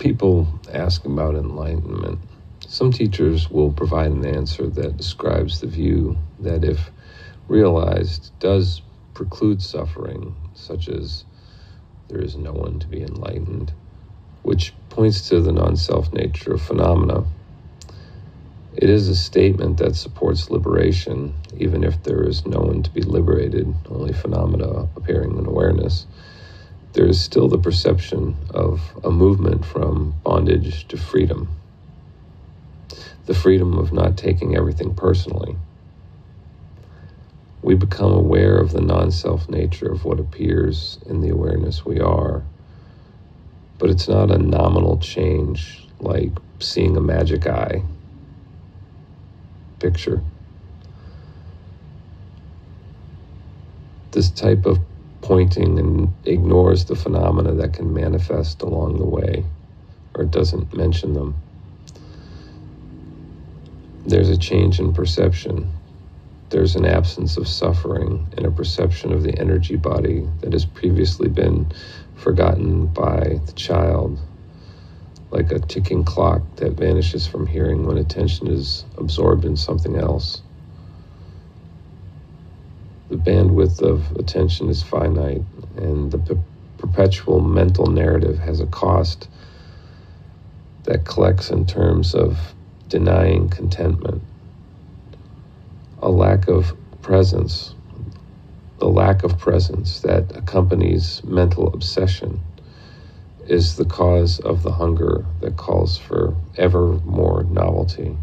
people ask about enlightenment, some teachers will provide an answer that describes the view that, if realized, does preclude suffering, such as there is no one to be enlightened, which points to the non-self nature of phenomena. It is a statement that supports liberation, even if there is no one to be liberated, only phenomena appearing in awareness. There is still the perception of a movement from bondage to freedom, the freedom of not taking everything personally. We become aware of the non-self nature of what appears in the awareness we are, but it's not a nominal change like seeing a magic eye picture. This type of pointing and ignores the phenomena that can manifest along the way, or doesn't mention them. There's a change in perception. There's an absence of suffering and a perception of the energy body that has previously been forgotten by the child, like a ticking clock that vanishes from hearing when attention is absorbed in something else. The bandwidth of attention is finite, and the perpetual mental narrative has a cost that collects in terms of denying contentment. A lack of presence, the lack of presence that accompanies mental obsession, is the cause of the hunger that calls for ever more novelty.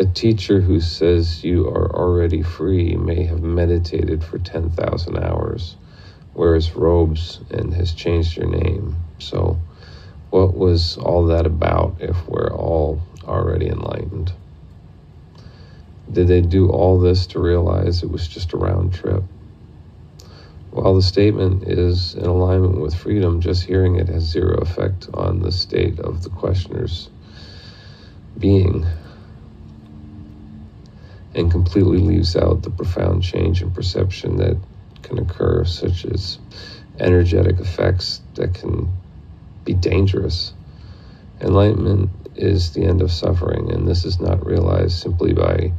A teacher who says you are already free may have meditated for 10,000 hours, wears robes, and has changed your name. So what was all that about if we're all already enlightened? Did they do all this to realize it was just a round trip? While the statement is in alignment with freedom, just hearing it has zero effect on the state of the questioner's being, and completely leaves out the profound change in perception that can occur, such as energetic effects that can be dangerous. Enlightenment is the end of suffering, and this is not realized simply by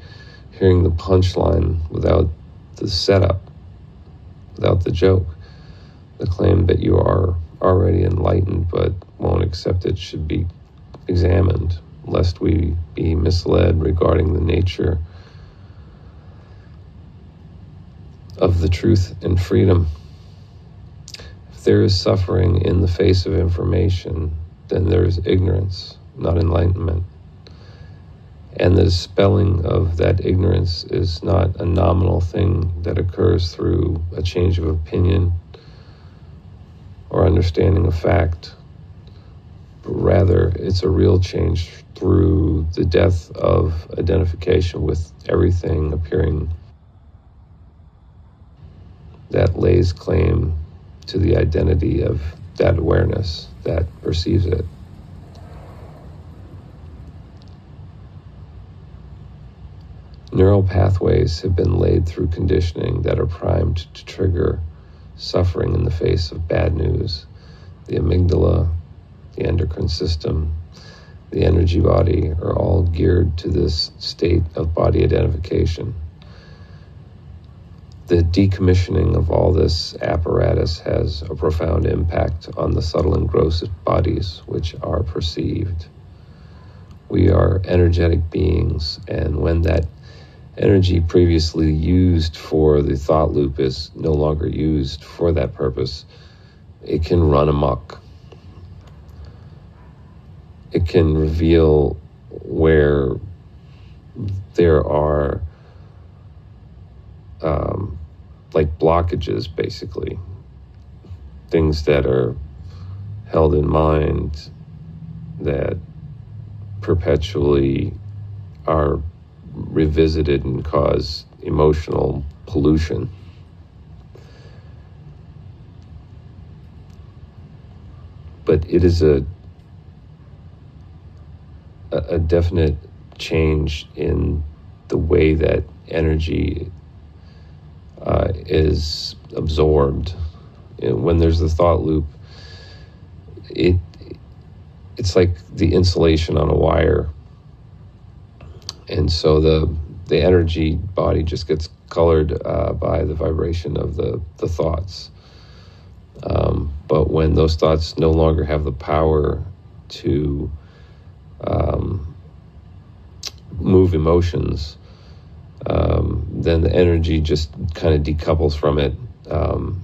hearing the punchline without the setup, without the joke. The claim that you are already enlightened but won't accept it should be examined, lest we be misled regarding the nature of the truth and freedom. If there is suffering in the face of information, then there is ignorance, not enlightenment. And the dispelling of that ignorance is not a nominal thing that occurs through a change of opinion or understanding of fact, but rather it's a real change through the death of identification with everything appearing that lays claim to the identity of that awareness that perceives it. Neural pathways have been laid through conditioning that are primed to trigger suffering in the face of bad news. The amygdala, the endocrine system, the energy body are all geared to this state of body identification. The decommissioning of all this apparatus has a profound impact on the subtle and gross bodies which are perceived. We are energetic beings, and when that energy previously used for the thought loop is no longer used for that purpose, it can run amok. It can reveal where there are like blockages, basically. Things that are held in mind that perpetually are revisited and cause emotional pollution. But it is a definite change in the way that energy is absorbed. When there's the thought loop, it's like the insulation on a wire, and so the energy body just gets colored by the vibration of the thoughts. But when those thoughts no longer have the power to move emotions, then the energy just kind of decouples from it, and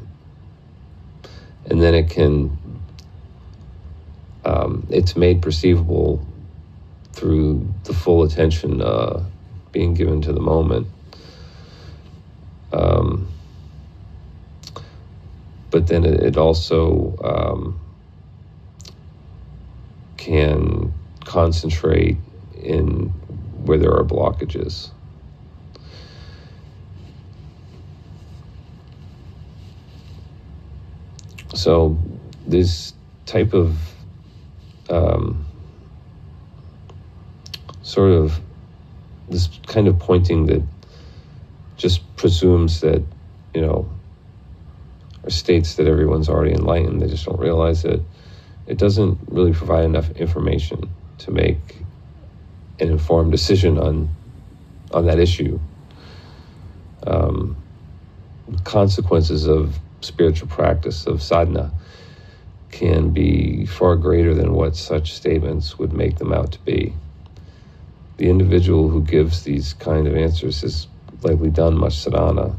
then it's made perceivable through the full attention being given to the moment. But then it also can concentrate in where there are blockages. So this type of sort of this kind of pointing that just presumes that, or states that everyone's already enlightened, they just don't realize it. It doesn't really provide enough information to make an informed decision on that issue. Consequences of spiritual practice, of sadhana, can be far greater than what such statements would make them out to be. The individual who gives these kind of answers has likely done much sadhana,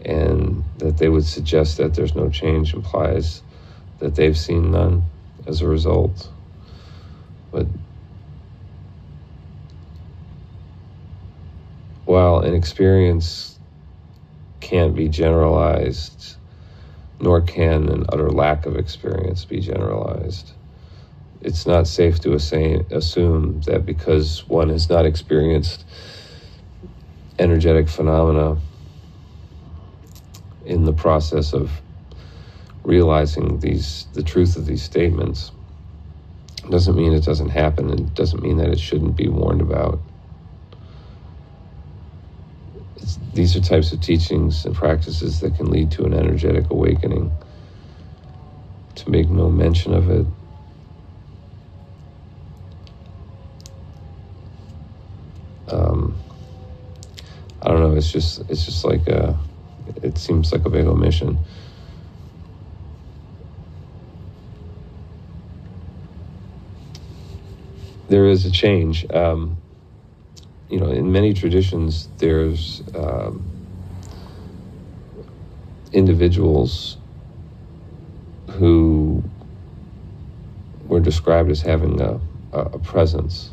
and that they would suggest that there's no change implies that they've seen none as a result. But while an experience can't be generalized, nor can an utter lack of experience be generalized, it's not safe to assume that because one has not experienced energetic phenomena in the process of realizing the truth of these statements, doesn't mean it doesn't happen, and doesn't mean that it shouldn't be warned about. These are types of teachings and practices that can lead to an energetic awakening. To make no mention of it, I don't know, it's just like it seems like a big omission. There is a change. In many traditions, there's individuals who were described as having a presence.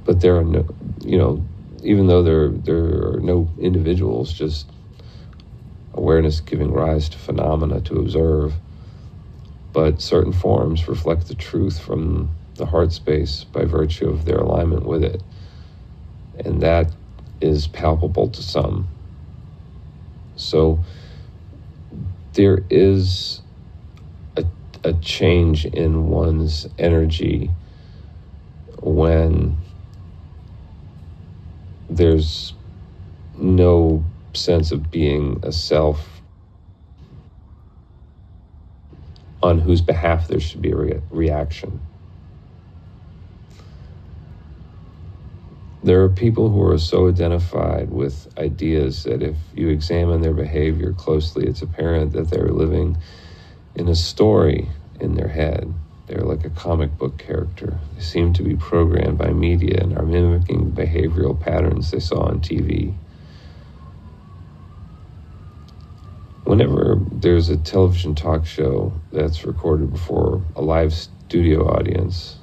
But there are no, even though there are no individuals, just awareness giving rise to phenomena to observe, but certain forms reflect the truth from the heart space by virtue of their alignment with it. And that is palpable to some. So there is a change in one's energy when there's no sense of being a self on whose behalf there should be a reaction. There are people who are so identified with ideas that if you examine their behavior closely, it's apparent that they're living in a story in their head. They're like a comic book character. They seem to be programmed by media and are mimicking behavioral patterns they saw on TV. Whenever there's a television talk show that's recorded before a live studio audience,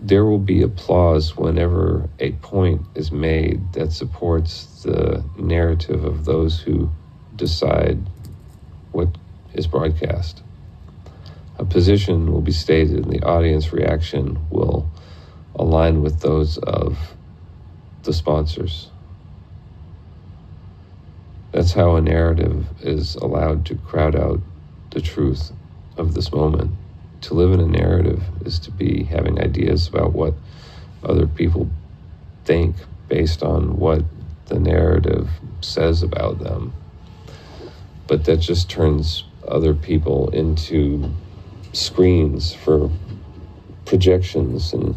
there will be applause whenever a point is made that supports the narrative of those who decide what is broadcast. A position will be stated and the audience reaction will align with those of the sponsors. That's how a narrative is allowed to crowd out the truth of this moment. To live in a narrative is to be having ideas about what other people think based on what the narrative says about them. But that just turns other people into screens for projections and